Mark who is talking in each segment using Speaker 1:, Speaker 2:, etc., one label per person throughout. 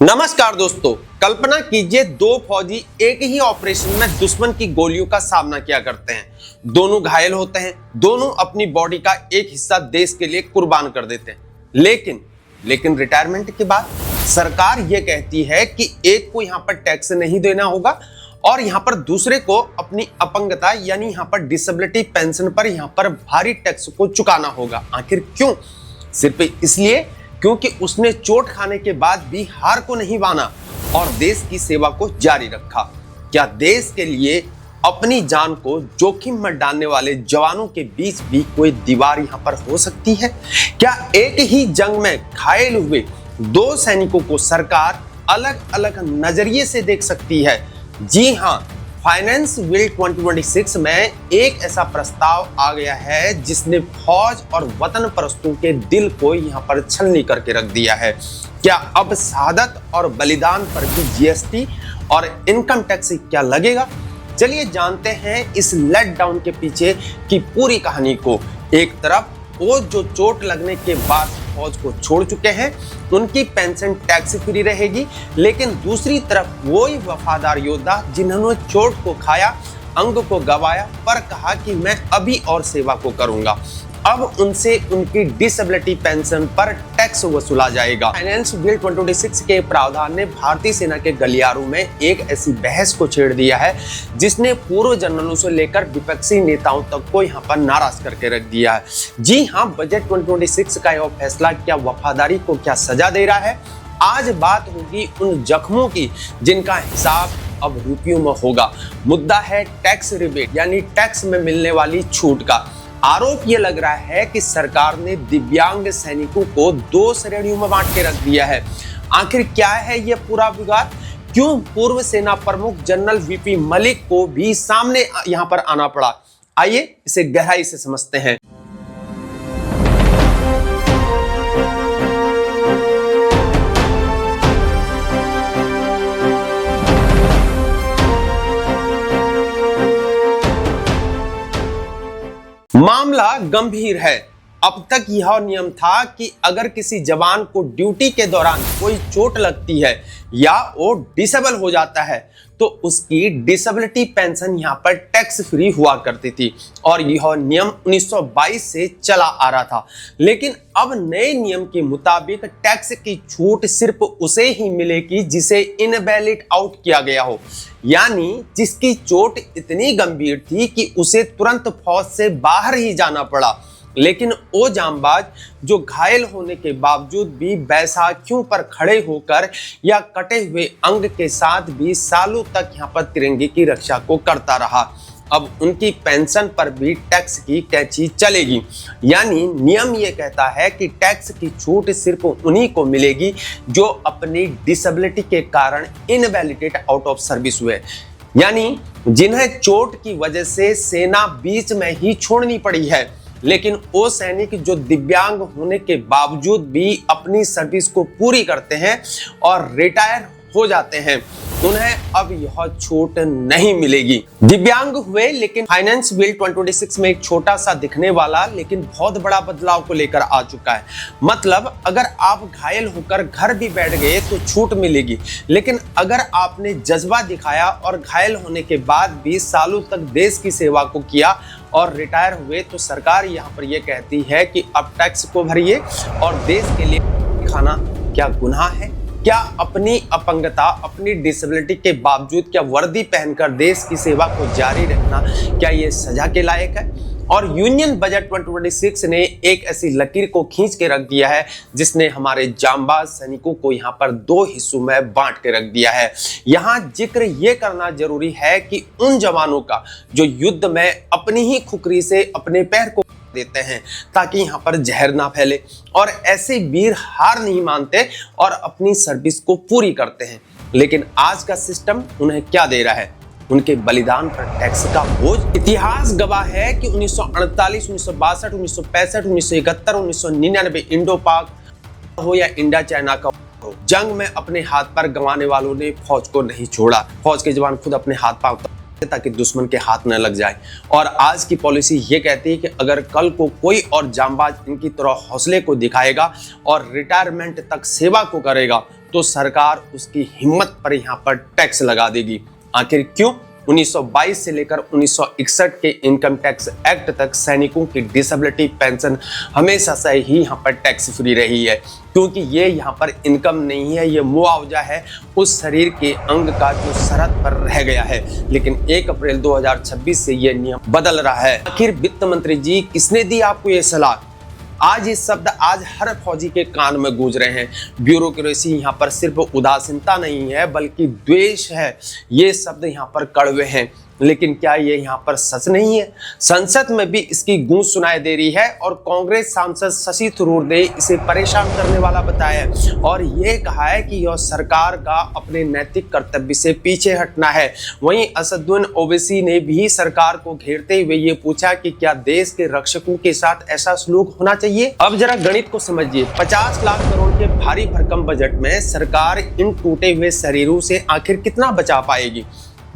Speaker 1: नमस्कार दोस्तों, कल्पना कीजिए दो फौजी एक ही ऑपरेशन में दुश्मन की गोलियों का सामना किया करते हैं। दोनों घायल होते हैं, दोनों अपनी बॉडी का एक हिस्सा देश के लिए कुर्बान कर देते हैं। लेकिन रिटायरमेंट के बाद सरकार यह कहती है कि एक को यहाँ पर टैक्स नहीं देना होगा और यहाँ पर दूसरे को अपनी अपंगता यानी यहाँ पर डिसेबिलिटी पेंशन पर यहाँ पर भारी टैक्स को चुकाना होगा। आखिर क्यों? सिर्फ इसलिए क्योंकि उसने चोट खाने के बाद भी हार को नहीं माना और देश की सेवा को जारी रखा। क्या देश के लिए अपनी जान को जोखिम में डालने वाले जवानों के बीच भी कोई दीवार यहाँ पर हो सकती है? क्या एक ही जंग में घायल हुए दो सैनिकों को सरकार अलग अलग नजरिए से देख सकती है? जी हाँ, फाइनेंस बिल 2026 में एक ऐसा प्रस्ताव आ गया है जिसने फौज और वतन परस्तों के दिल को यहाँ पर छलनी करके रख दिया है। क्या अब शहादत और बलिदान पर भी जीएसटी और इनकम टैक्स क्या लगेगा? चलिए जानते हैं इस लेट डाउन के पीछे की पूरी कहानी को। एक तरफ वो जो चोट लगने के बाद फौज को छोड़ चुके हैं, उनकी पेंशन टैक्स फ्री रहेगी, लेकिन दूसरी तरफ वही वफादार योद्धा जिन्होंने चोट को खाया, अंग को गवाया पर कहा कि मैं अभी और सेवा को करूंगा, अब उनसे उनकी डिसेबिलिटी पेंशन पर टैक्स वसूला जाएगा। फाइनेंस बिल 2026 के प्रावधान ने भारतीय सेना के गलियारों में एक ऐसी बहस को छेड़ दिया है जिसने पूर्व जनरलों से लेकर विपक्षी नेताओं तक को यहाँ पर नाराज करके रख दिया है। जी हाँ, बजट 2026 का यह फैसला क्या वफादारी को क्या सजा दे रहा है? आज बात होगी उन जख्मों की जिनका हिसाब अब रुपयों में होगा। मुद्दा है टैक्स रिबेट यानी टैक्स में मिलने वाली छूट का। आरोप ये लग रहा है कि सरकार ने दिव्यांग सैनिकों को दो श्रेणियों में बांट के रख दिया है। आखिर क्या है ये पूरा विवाद? क्यों पूर्व सेना प्रमुख जनरल वीपी मलिक को भी सामने यहाँ पर आना पड़ा? आइए इसे गहराई से समझते हैं। मामला गंभीर है। अब तक यह नियम था कि अगर किसी जवान को ड्यूटी के दौरान कोई चोट लगती है या वो डिसेबल हो जाता है तो उसकी डिसेबिलिटी पेंशन यहाँ पर टैक्स फ्री हुआ करती थी और यह नियम 1922 से चला आ रहा था। लेकिन अब नए नियम के मुताबिक टैक्स की छूट सिर्फ उसे ही मिलेगी जिसे इनवैलिड आउट किया गया हो, यानी जिसकी चोट इतनी गंभीर थी कि उसे तुरंत फौज से बाहर ही जाना पड़ा। लेकिन वो जांबाज जो घायल होने के बावजूद भी बैसाखियों पर खड़े होकर या कटे हुए अंग के साथ भी सालों तक यहाँ पर तिरंगे की रक्षा को करता रहा, अब उनकी पेंशन पर भी टैक्स की कैंची चलेगी। यानी नियम ये कहता है कि टैक्स की छूट सिर्फ उन्हीं को मिलेगी जो अपनी डिसेबिलिटी के कारण इनवैलिडेट आउट ऑफ सर्विस हुए, यानी जिन्हें चोट की वजह से सेना बीच में ही छोड़नी पड़ी है। लेकिन वो सैनिक जो दिव्यांग होने के बावजूद भी अपनी सर्विस को पूरी करते हैं और रिटायर हो जाते हैं, उन्हें अब यह छूट नहीं मिलेगी। दिव्यांग हुए लेकिन फाइनेंस बिल 2026 में एक छोटा सा दिखने वाला लेकिन बहुत बड़ा बदलाव को लेकर आ चुका है। मतलब अगर आप घायल होकर घर भी बैठ गए तो छूट मिलेगी, लेकिन अगर आपने जज्बा दिखाया और घायल होने के बाद भी सालों तक देश की सेवा को किया और रिटायर हुए तो सरकार यहाँ पर यह कहती है कि अब टैक्स को भरिए और देश के लिए खाना क्या गुनाह है? क्या अपनी अपंगता, अपनी डिसेबिलिटी के बावजूद क्या वर्दी पहनकर देश की सेवा को जारी रखना क्या ये सजा के लायक है? और यूनियन बजट 2026 ने एक ऐसी लकीर को खींच के रख दिया है जिसने हमारे जांबाज सैनिकों को यहाँ पर दो हिस्सों में बांट के रख दिया है। यहाँ जिक्र ये करना जरूरी है कि उन जवानों का जो युद्ध में अपनी ही खुकरी से अपने पैर को देते हैं ताकि यहाँ पर जहर ना फैले, और ऐसे वीर हार नहीं मानते और अपनी सर्विस को पूरी करते हैं। लेकिन आज का सिस्टम उन्हें क्या दे रहा है? उनके बलिदान पर टैक्स का बोझ। इतिहास गवाह है कि 1948, 1962, 1965, 1971, 1999 इंडो पाक हो या इंडिया चाइना का हो, जंग में अपने हाथ पर गंवाने वालों ने फौज को नहीं छोड़ा। फौज के जवान खुद अपने हाथ पांव ताकि दुश्मन के हाथ न लग जाए। और आज की पॉलिसी ये कहती है कि अगर कल को कोई और जांबाज इनकी तरह हौसले को दिखाएगा और रिटायरमेंट तक सेवा को करेगा तो सरकार उसकी हिम्मत पर यहाँ पर टैक्स लगा देगी। आखिर क्यों? 1922 से लेकर 1961 के इनकम टैक्स एक्ट तक सैनिकों की डिसेबिलिटी पेंशन हमेशा से ही यहाँ पर टैक्स फ्री रही है, क्योंकि ये यहाँ पर इनकम नहीं है, ये मुआवजा है उस शरीर के अंग का जो सरहद पर रह गया है। लेकिन 1 अप्रैल 2026 से ये नियम बदल रहा है। आखिर वित्त मंत्री जी किसने दी आपको ये सलाह? आज ये शब्द आज हर फौजी के कान में गूंज रहे हैं। ब्यूरोक्रेसी यहाँ पर सिर्फ उदासीनता नहीं है बल्कि द्वेष है। ये शब्द यहाँ पर कड़वे हैं, लेकिन क्या ये यहाँ पर सच नहीं है? संसद में भी इसकी गूंज सुनाई दे रही है और कांग्रेस सांसद शशि थरूर ने इसे परेशान करने वाला बताया है और ये कहा है कि यह सरकार का अपने नैतिक कर्तव्य से पीछे हटना है। वहीं असदुद्दीन ओवैसी ने भी सरकार को घेरते हुए ये पूछा कि क्या देश के रक्षकों के साथ ऐसा सलूक होना चाहिए? अब जरा गणित को समझिए। 50 लाख करोड़ के भारी भरकम बजट में सरकार इन टूटे हुए शरीरों से आखिर कितना बचा पाएगी?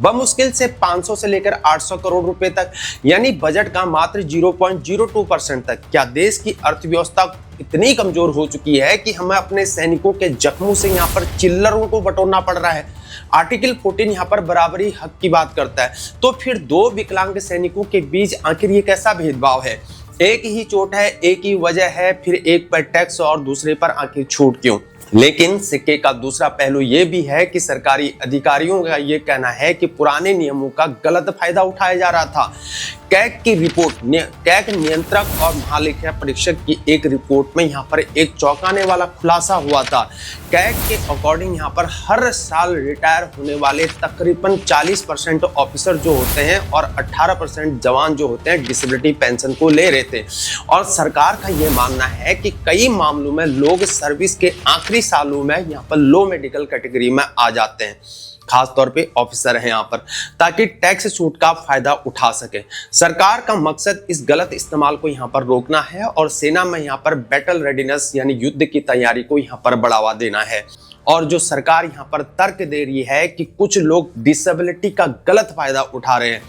Speaker 1: बमुश्किल से 500 से लेकर 800 करोड़ रुपए तक, यानी बजट का मात्र 0.02% तक। क्या देश की अर्थव्यवस्था इतनी कमजोर हो चुकी है कि हमें अपने सैनिकों के जख्मों से यहाँ पर चिल्लरों को बटोरना पड़ रहा है? आर्टिकल 14 यहाँ पर बराबरी हक की बात करता है, तो फिर दो विकलांग सैनिकों के बीच आखिर ये कैसा भेदभाव है? एक ही चोट है, एक ही वजह है, फिर एक पर टैक्स और दूसरे पर आखिर छूट क्यों? लेकिन सिक्के का दूसरा पहलू ये भी है कि सरकारी अधिकारियों का ये कहना है कि पुराने नियमों का गलत फायदा उठाया जा रहा था। कैग की रिपोर्ट, कैग नियंत्रक और महालेखा परीक्षक की एक रिपोर्ट में यहाँ पर एक चौंकाने वाला खुलासा हुआ था। कैग के अकॉर्डिंग यहाँ पर हर साल रिटायर होने वाले तकरीबन 40% ऑफिसर जो होते हैं और 18% जवान जो होते हैं डिसेबिलिटी पेंशन को ले रहे थे। और सरकार का ये मानना है कि कई मामलों में लोग सर्विस के आखिरी सालों में यहाँ पर लो मेडिकल कैटेगरी में आ जाते हैं, खास तौर पे ऑफिसर हैं यहाँ पर, ताकि टैक्स छूट का फायदा उठा सके। सरकार का मकसद इस गलत इस्तेमाल को यहाँ पर रोकना है और सेना में यहाँ पर बैटल रेडीनेस यानी युद्ध की तैयारी को यहाँ पर बढ़ावा देना है। और जो सरकार यहाँ पर तर्क दे रही है कि कुछ लोग डिसेबिलिटी का गलत फायदा उठा रहे हैं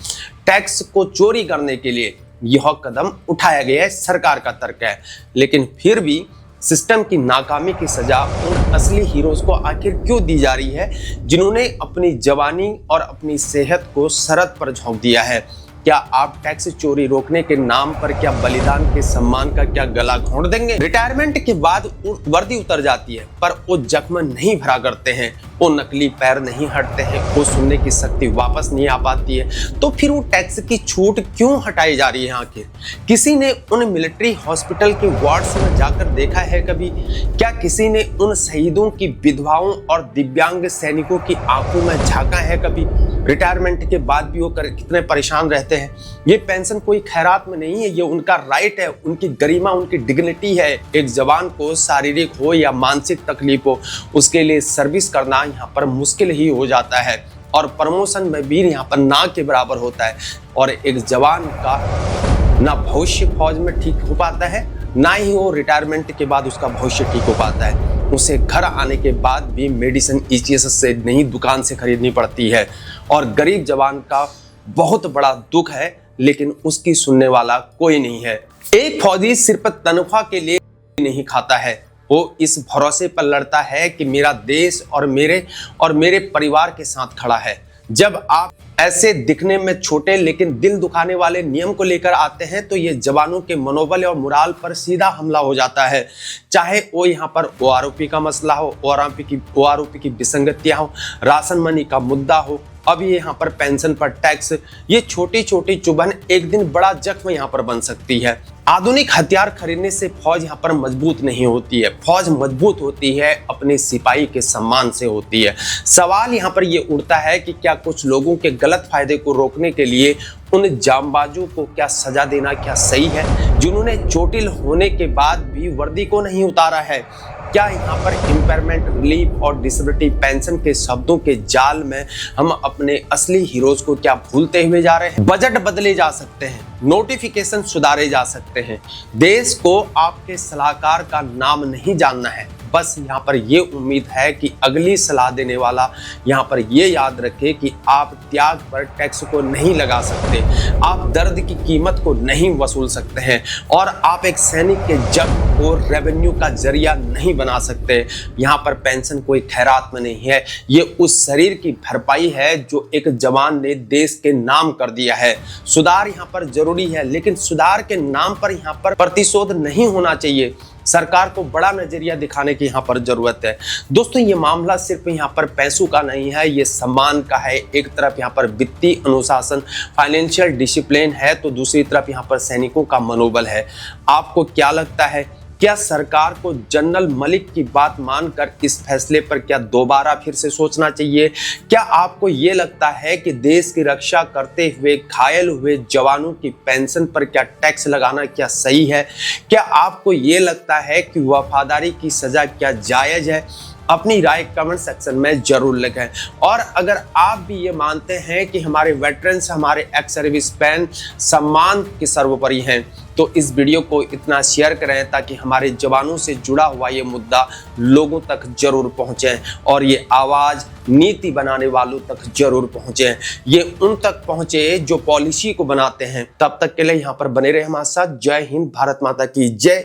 Speaker 1: टैक्स को चोरी करने के लिए, यह कदम उठाया गया है, सरकार का तर्क है। लेकिन फिर भी सिस्टम की नाकामी की सजा उन असली हीरोज को आखिर क्यों दी जा रही है जिन्होंने अपनी जवानी और अपनी सेहत को सरहद पर झोंक दिया है? क्या आप टैक्स चोरी रोकने के नाम पर क्या बलिदान के सम्मान का क्या गला घोंट देंगे? रिटायरमेंट के बाद वर्दी उतर जाती है पर वो जख्म नहीं भरा करते हैं, वो नकली पैर नहीं हटते हैं, वो सुनने की शक्ति वापस नहीं आ पाती है, तो फिर वो टैक्स की छूट क्यों हटाई जा रही है? आखिर किसी ने उन मिलिट्री हॉस्पिटल के वार्ड्स में जाकर देखा है कभी? क्या किसी ने उन शहीदों की विधवाओं और दिव्यांग सैनिकों की आंखों में झांका है कभी? रिटायरमेंट के बाद भी वो कितने परेशान रहते हैं। ये पेंशन कोई खैरात में नहीं है, ये उनका राइट है, उनकी गरिमा, उनकी डिग्निटी है। एक जवान को शारीरिक हो या मानसिक तकलीफ हो, उसके लिए सर्विस करना यहाँ पर मुश्किल ही हो जाता है और प्रमोशन में भी यहाँ पर ना के बराबर होता है। और एक जवान का ना भविष्य फौज में ठीक हो पाता है, ना ही वो रिटायरमेंट के बाद उसका भविष्य ठीक हो पाता है। उसे घर आने के बाद भी मेडिसिन ईसीएस से नहीं दुकान से खरीदनी पड़ती है और गरीब जवान का बहुत बड़ा दुख है, लेकिन उसकी सुनने वाला कोई नहीं है। एक फौजी सिर्फ तनख्वाह के लिए नहीं खाता है, वो इस भरोसे पर लड़ता है कि मेरा देश और मेरे परिवार के साथ खड़ा है। जब आप ऐसे दिखने में छोटे लेकिन दिल दुखाने वाले नियम को लेकर आते हैं तो ये जवानों के मनोबल और मोराल पर सीधा हमला हो जाता है। चाहे वो यहाँ पर ओआरओपी का मसला हो, ओआरओपी की विसंगतियां हो, राशन मनी का मुद्दा हो, अब ये यहाँ पर पेंशन पर टैक्स, ये छोटी छोटी चुभन एक दिन बड़ा जख्म यहाँ पर बन सकती है। आधुनिक हथियार खरीदने से फौज यहाँ पर मजबूत नहीं होती है, फौज मजबूत होती है अपने सिपाही के सम्मान से होती है। सवाल यहाँ पर ये उठता है कि क्या कुछ लोगों के गलत फायदे को रोकने के लिए उन जामबाजों को क्या सजा देना क्या सही है जिन्होंने चोटिल होने के बाद भी वर्दी को नहीं उतारा है? क्या यहाँ पर इम्पेयरमेंट रिलीफ और डिसेबिलिटी पेंशन के शब्दों के जाल में हम अपने असली हीरोज को क्या भूलते हुए जा रहे हैं? बजट बदले जा सकते हैं, नोटिफिकेशन सुधारे जा सकते हैं, देश को आपके सलाहकार का नाम नहीं जानना है, बस यहाँ पर ये उम्मीद है कि अगली सलाह देने वाला यहाँ पर ये याद रखे कि आप त्याग पर टैक्स को नहीं लगा सकते, आप दर्द की कीमत को नहीं वसूल सकते हैं और आप एक सैनिक के जख्म को रेवेन्यू का जरिया नहीं बना सकते। यहाँ पर पेंशन कोई खैरात में नहीं है, ये उस शरीर की भरपाई है जो एक जवान ने देश के नाम कर दिया है। सुधार यहाँ पर जरूरी है, लेकिन सुधार के नाम पर यहाँ पर प्रतिशोध नहीं होना चाहिए। सरकार को बड़ा नजरिया दिखाने की यहाँ पर जरूरत है। दोस्तों, ये मामला सिर्फ यहाँ पर पैसों का नहीं है, ये सम्मान का है। एक तरफ यहाँ पर वित्तीय अनुशासन, फाइनेंशियल डिसिप्लिन है, तो दूसरी तरफ यहाँ पर सैनिकों का मनोबल है। आपको क्या लगता है, क्या सरकार को जनरल मलिक की बात मानकर इस फैसले पर क्या दोबारा फिर से सोचना चाहिए? क्या आपको ये लगता है कि देश की रक्षा करते हुए घायल हुए जवानों की पेंशन पर क्या टैक्स लगाना क्या सही है? क्या आपको ये लगता है कि वफादारी की सजा क्या जायज है? अपनी राय कमेंट सेक्शन में जरूर लिखें। और अगर आप भी ये मानते हैं कि हमारे वेटरन्स, हमारे एक्स सर्विस मैन सम्मान के सर्वोपरि हैं, तो इस वीडियो को इतना शेयर करें ताकि हमारे जवानों से जुड़ा हुआ ये मुद्दा लोगों तक जरूर पहुंचे और ये आवाज नीति बनाने वालों तक जरूर पहुंचे, ये उन तक पहुंचे जो पॉलिसी को बनाते हैं। तब तक के लिए यहाँ पर बने रहे हमारे साथ। जय हिंद, भारत माता की जय।